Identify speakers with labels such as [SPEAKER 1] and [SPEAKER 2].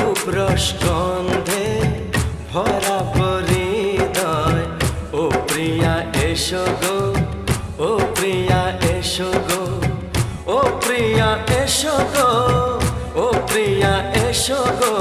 [SPEAKER 1] শুভ্র স্কন্ধে ভরা হৃদয়। ও প্রিয়া এসো গো, ও প্রিয়া এসো গো, ও প্রিয়া এসো গো, ও প্রিয়া এসো গো।